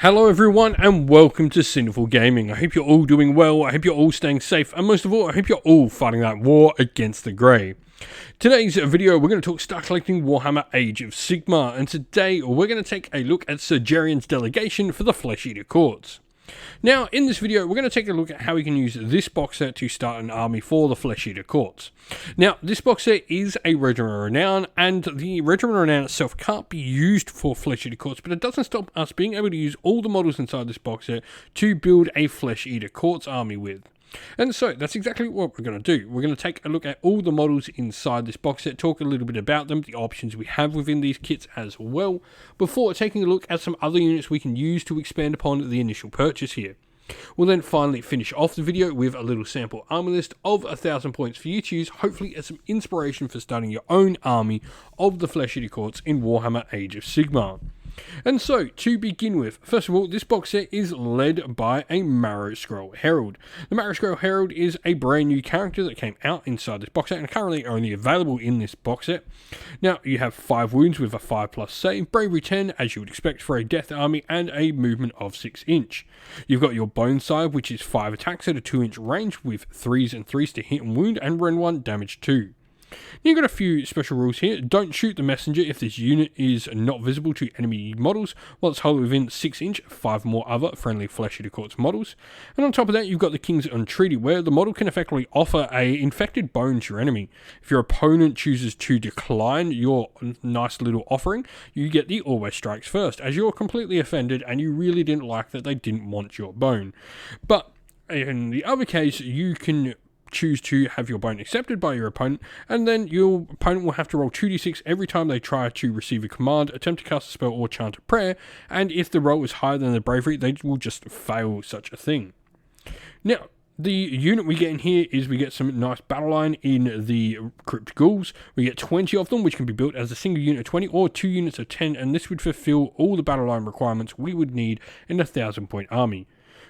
Hello everyone and welcome to Sinful Gaming. I hope you're all doing well, I hope you're all staying safe, and most of all, I hope you're all fighting that war against the grey. Today's video, we're going to talk Start Collecting Warhammer Age of Sigmar, and today we're going to take a look at Jerrion's Delegation for the Flesh Eater Courts. Now, in this video, we're going to take a look at how we can use this box set to start an army for the Flesh Eater Courts. Now, this box set is a Regiment of Renown, and the Regiment of Renown itself can't be used for Flesh Eater Courts, but it doesn't stop us being able to use all the models inside this box set to build a Flesh Eater Courts army with. And so that's exactly what we're going to do. We're going to take a look at all the models inside this box set, talk a little bit about them, the options we have within these kits as well, before taking a look at some other units we can use to expand upon the initial purchase here. We'll then finally finish off the video with a little sample army list of 1,000 points for you to use, hopefully as some inspiration for starting your own army of the Flesh Eater Courts in Warhammer Age of Sigmar. And so, to begin with, first of all, this box set is led by a Marrow Scroll Herald. The Marrow Scroll Herald is a brand new character that came out inside this box set and currently only available in this box set. Now, you have 5 wounds with a 5+ save, bravery 10 as you would expect for a death army, and a movement of 6 inch. You've got your Bone Side, which is 5 attacks at a 2 inch range with 3s and 3s to hit and wound, and Ren 1 damage 2. You've got a few special rules here. Don't shoot the messenger if this unit is not visible to enemy models while it's held within 6 inch, 5 more other friendly Flesh Eater Courts models. And on top of that, you've got the King's Entreaty, where the model can effectively offer a infected bone to your enemy. If your opponent chooses to decline your nice little offering, you get the Always Strikes First, as you're completely offended and you really didn't like that they didn't want your bone. But in the other case, you can choose to have your bone accepted by your opponent, and then your opponent will have to roll 2d6 every time they try to receive a command, attempt to cast a spell, or chant a prayer, and if the roll is higher than the bravery, they will just fail such a thing. Now, the unit we get in here is we get some nice battle line in the Crypt Ghouls. We get 20 of them, which can be built as a single unit of 20 or 2 units of 10, and this would fulfill all the battle line requirements we would need in a 1,000-point army.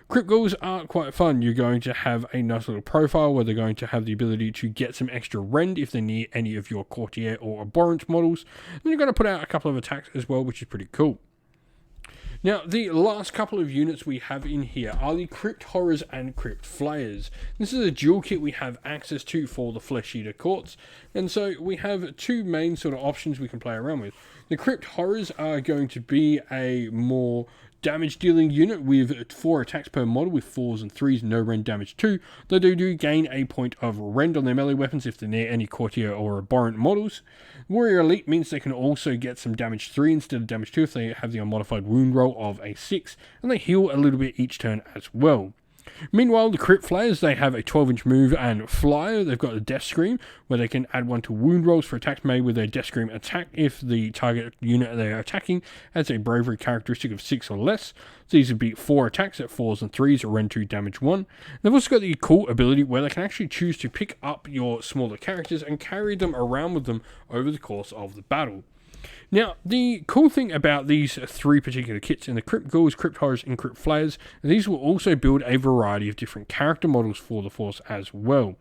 Crypt Ghouls are quite fun. You're going to have a nice little profile where they're going to have the ability to get some extra rend if they're near any of your Courtier or Abhorrent models. And you're going to put out a couple of attacks as well, which is pretty cool. Now, the last couple of units we have in here are the Crypt Horrors and Crypt Flayers. This is a dual kit we have access to for the Flesh Eater Courts, and so we have 2 main sort of options we can play around with. The Crypt Horrors are going to be a more damage dealing unit with 4 attacks per model with 4s and 3s, no rend damage 2, though they do gain a point of rend on their melee weapons if they're near any Courtier or Abhorrent models. Warrior Elite means they can also get some damage 3 instead of damage 2 if they have the unmodified wound roll of a 6, and they heal a little bit each turn as well. Meanwhile, the Crypt Flayers, they have a 12-inch move and flyer. They've got a Death Scream, where they can add 1 to wound rolls for attacks made with their Death Scream attack if the target unit they are attacking has a bravery characteristic of 6 or less. So these would be 4 attacks at 4s and 3s, or rend 2 damage 1. They've also got the cool ability where they can actually choose to pick up your smaller characters and carry them around with them over the course of the battle. Now, the cool thing about these 3 particular kits in the Crypt Ghouls, Crypt Horrors, and Crypt Flayers, these will also build a variety of different character models for the force as well.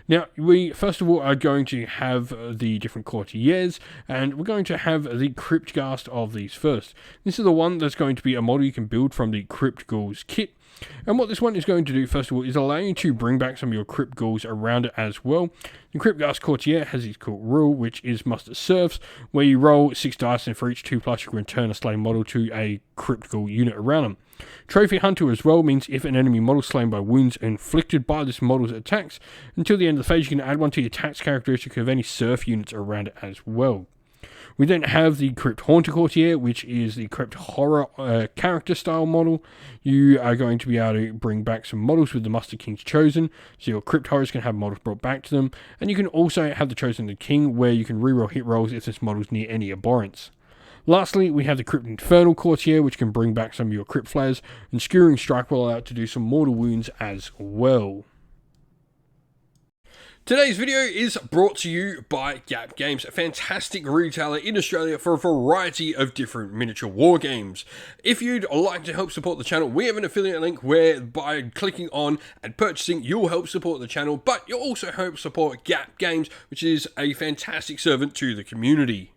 Now, we first of all are going to have the different Courtiers, and we're going to have the Crypt Ghast of these first. This is the one that's going to be a model you can build from the Crypt Ghouls kit. And what this one is going to do, first of all, is allow you to bring back some of your Crypt Ghouls around it as well. The Crypt Ghast Courtier has his cool rule, which is Muster Serfs, where you roll 6 dice, and for each 2+, you can return a slain model to a Crypt Ghoul unit around them. Trophy Hunter as well means if an enemy model is slain by wounds inflicted by this model's attacks, until the end of the phase, you can add 1 to the attacks characteristic of any Serf units around it as well. We then have the Crypt Haunter Courtier, which is the Crypt Horror character style model. You are going to be able to bring back some models with the Muster King's Chosen, so your Crypt Horrors can have models brought back to them, and you can also have the Chosen the King, where you can reroll hit rolls if this model is near any Abhorrents. Lastly, we have the Crypt Infernal Courtier, which can bring back some of your Crypt Flayers, and Skewering Strike will allow it to do some mortal wounds as well. Today's video is brought to you by Gap Games, a fantastic retailer in Australia for a variety of different miniature war games. If you'd like to help support the channel, we have an affiliate link where by clicking on and purchasing, you'll help support the channel, but you'll also help support Gap Games, which is a fantastic servant to the community.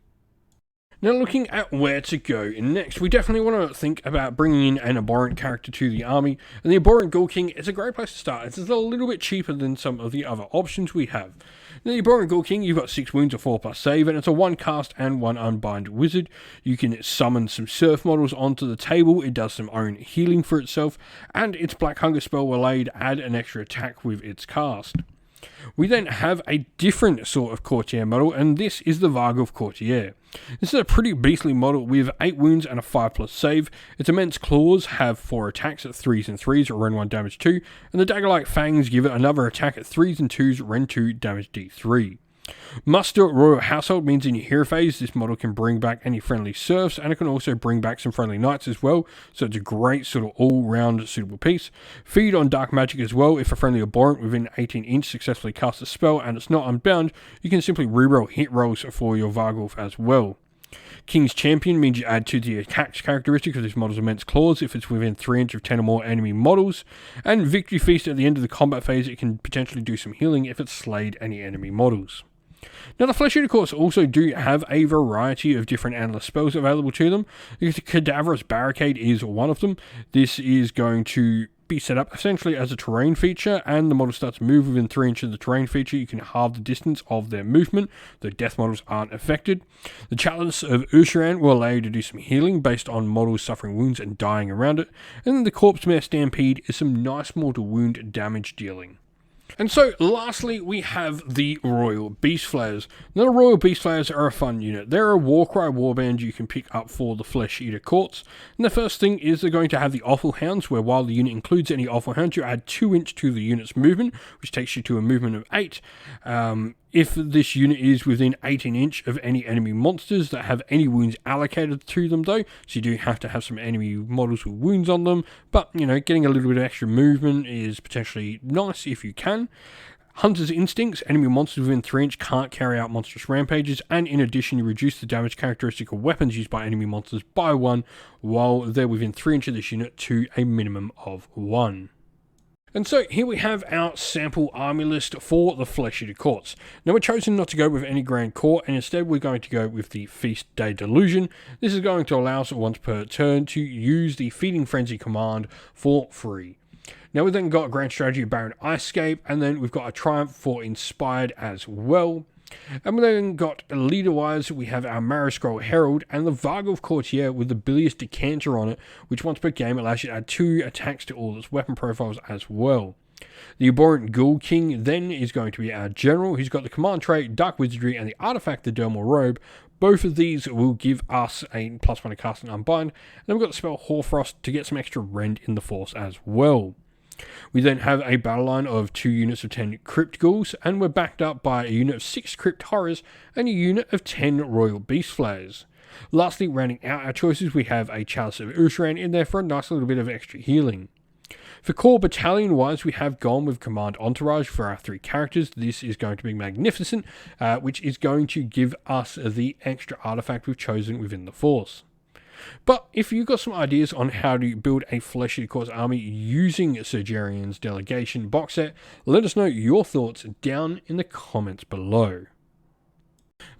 Now, looking at where to go next, we definitely want to think about bringing in an abhorrent character to the army, and the abhorrent Ghoul King is a great place to start. It's a little bit cheaper than some of the other options we have. Now, the abhorrent Ghoul King, you've got 6 wounds, a 4+ save, and it's a 1 cast and 1 unbind wizard. You can summon some surf models onto the table, it does some own healing for itself, and its Black Hunger spell will add an extra attack with its cast. We then have a different sort of courtier model, and this is the Varghulf Courtier. This is a pretty beastly model with 8 wounds and a 5+ save. Its immense claws have 4 attacks at 3s and 3s, or Ren 1 damage 2, and the dagger-like fangs give it another attack at 3s and 2s, Ren 2 damage D3. Muster Royal Household means in your hero phase, this model can bring back any friendly serfs, and it can also bring back some friendly knights as well, so it's a great sort of all-round suitable piece. Feed on dark magic as well. If a friendly abhorrent within 18 inch successfully casts a spell and it's not unbound, you can simply reroll hit rolls for your Varghulf as well. King's Champion means you add to the attack characteristic of this model's immense claws if it's within 3 inch of 10 or more enemy models, and Victory Feast at the end of the combat phase, it can potentially do some healing if it's slayed any enemy models. Now, the Flesh Eater Courts also do have a variety of different endless spells available to them. The Cadaverous Barricade is one of them. This is going to be set up essentially as a terrain feature, and the model starts to move within 3 inches of the terrain feature. You can halve the distance of their movement, though death models aren't affected. The Chalice of Ursuran will allow you to do some healing based on models suffering wounds and dying around it. And then the Corpse Mare Stampede is some nice mortal wound damage dealing. And so, lastly, we have the Royal Beast Flayers. Now, the Royal Beast Flayers are a fun unit. They're a Warcry warband you can pick up for the Flesh Eater Courts. And the first thing is they're going to have the Offal Hounds, where while the unit includes any Offal Hounds, you add 2 inch to the unit's movement, which takes you to a movement of 8. If this unit is within 18 inch of any enemy monsters that have any wounds allocated to them though, so you do have to have some enemy models with wounds on them, but you know, getting a little bit of extra movement is potentially nice if you can. Hunter's Instincts, enemy monsters within 3 inch can't carry out monstrous rampages, and in addition you reduce the damage characteristic of weapons used by enemy monsters by 1 while they're within 3 inch of this unit to a minimum of 1. And so here we have our sample army list for the Flesh Eater Courts. Now, we're chosen not to go with any Grand Court, and instead we're going to go with the Feast Day Delusion. This is going to allow us once per turn to use the Feeding Frenzy command for free. Now, we've then got Grand Strategy of Baron Icescape, and then we've got a Triumph for Inspired as well. And we then got leader-wise, we have our Marrow Scroll Herald and the Varghulf Courtier with the Bilious Decanter on it, which once per game allows you to add 2 attacks to all its weapon profiles as well. The Abhorrent Ghoul King then is going to be our General, who's got the Command Trait, Dark Wizardry, and the Artifact, the Dermal Robe. Both of these will give us a +1 to cast and unbind. And then we've got the spell Hoarfrost to get some extra rend in the force as well. We then have a battle line of 2 units of 10 Crypt Ghouls, and we're backed up by a unit of 6 Crypt Horrors and a unit of 10 Royal Beast Flayers. Lastly, rounding out our choices, we have a Chalice of Ursuran in there for a nice little bit of extra healing. For core battalion wise, we have gone with Command Entourage for our 3 characters. This is going to be magnificent, which is going to give us the extra artifact we've chosen within the force. But if you've got some ideas on how to build a Flesh Eater Courts army using Sir Jerrion's Delegation box set, let us know your thoughts down in the comments below.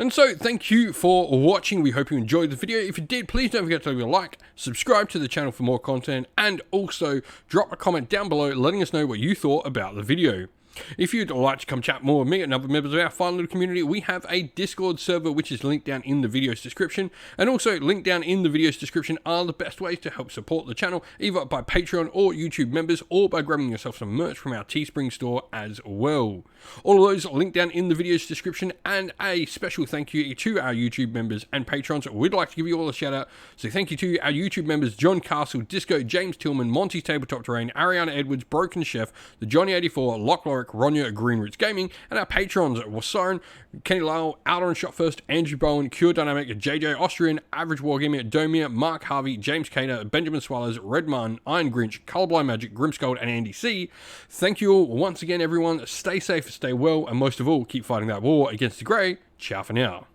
And so, thank you for watching. We hope you enjoyed the video. If you did, please don't forget to leave a like, subscribe to the channel for more content, and also drop a comment down below letting us know what you thought about the video. If you'd like to come chat more with me and other members of our fun little community, we have a Discord server which is linked down in the video's description, and also linked down in the video's description are the best ways to help support the channel, either by Patreon or YouTube members, or by grabbing yourself some merch from our Teespring store as well. All of those are linked down in the video's description, and a special thank you to our YouTube members and patrons. We'd like to give you all a shout out, so thank you to our YouTube members John Castle, Disco, James Tillman, Monty's Tabletop Terrain, Ariana Edwards, Broken Chef, the Johnny84, Lock Lorick, Ronya, Green Roots Gaming, and our patrons Wasaren, Kenny Lyle, Outer and Shot First, Andrew Bowen, Cure Dynamic, JJ Austrian, Average Wargamer, Domir, Mark Harvey, James Cater, Benjamin Swallows, Redman, Iron Grinch, Colorblind Magic, Grimscold, and Andy C. Thank you all once again, everyone. Stay safe, stay well, and most of all, keep fighting that war against the grey. Ciao for now.